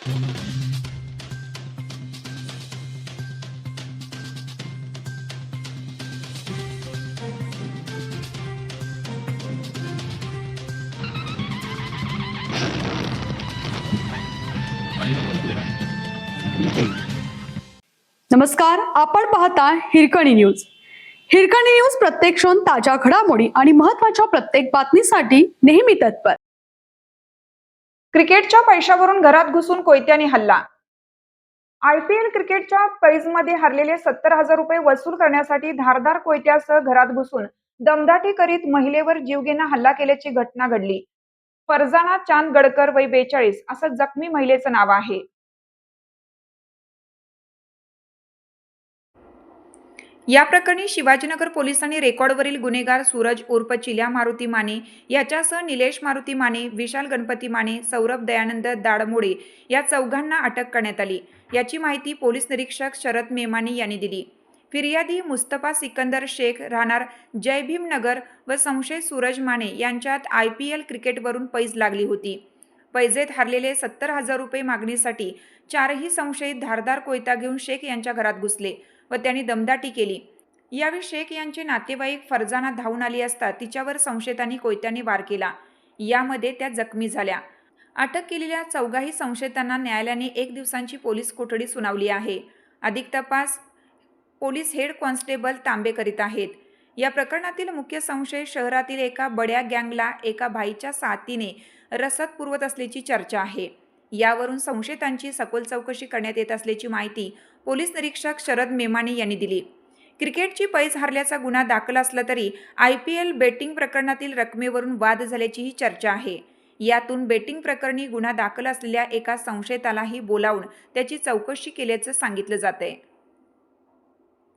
नमस्कार, आपण पाहता हिरकणी न्यूज. हिरकणी न्यूज प्रत्येक क्षण ताज्या घडामोडी आणि महत्त्वाच्या प्रत्येक बातमीसाठी नेहमी तत्पर. क्रिकेटच्या पैशावरून घरात घुसून कोयत्याने हल्ला. IPL क्रिकेटच्या पैजमध्ये हरलेले 70,000 रुपये वसूल करण्यासाठी धारदार कोयत्यासह घरात घुसून दमदाटी करीत महिलेवर जीवघेणा हल्ला केल्याची घटना घडली. फरजाना चांद गडकर वय 42 असं जखमी महिलेचं नाव आहे. या प्रकरणी शिवाजीनगर पोलिसांनी रेकॉर्डवरील गुन्हेगार सूरज उर्फ चिल्या मारुती माने याच्यासह निलेश मारुती माने, विशाल गणपती माने, सौरभ दयानंद दाडमोडे या चौघांना अटक करण्यात आली. याची माहिती पोलीस निरीक्षक शरद मेमानी यांनी दिली. फिर्यादी मुस्तफा सिकंदर शेख राहणार जयभीमनगर व संशयित सूरज माने यांच्यात IPL क्रिकेटवरून पैज लागली होती. पैजेत हरलेले 70,000 रुपये मागणीसाठी चारही संशयित धारदार कोयता घेऊन शेख यांच्या घरात घुसले व त्यांनी दमदाटी केली. यावेळी शेख यांचे नातेवाईक फरजाना धावून आली असता तिच्यावर संशयितांनी कोयत्याने वार केला. यामध्ये त्या जखमी झाल्या. अटक केलेल्या चौघाही संशयितांना न्यायालयाने 1 दिवसांची पोलीस कोठडी सुनावली आहे. अधिक तपास पोलीस हेड कॉन्स्टेबल तांबे करीत आहेत. या प्रकरणातील मुख्य संशय शहरातील एका बड्या गँगला एका भाईच्या साथीने रसद पुरवत असल्याची चर्चा आहे. यावरून संशयितांची सखोल चौकशी करण्यात येत असल्याची माहिती पोलीस निरीक्षक शरद मेमानी यांनी दिली. क्रिकेटची पैज हरल्याचा गुन्हा दाखल असला तरी IPL बेटिंग प्रकरणातील रकमेवरून वाद झाल्याचीही चर्चा आहे. यातून बेटिंग प्रकरणी गुन्हा दाखल असलेल्या एका संशयितालाही बोलावून त्याची चौकशी केल्याचं सांगितलं जातंय.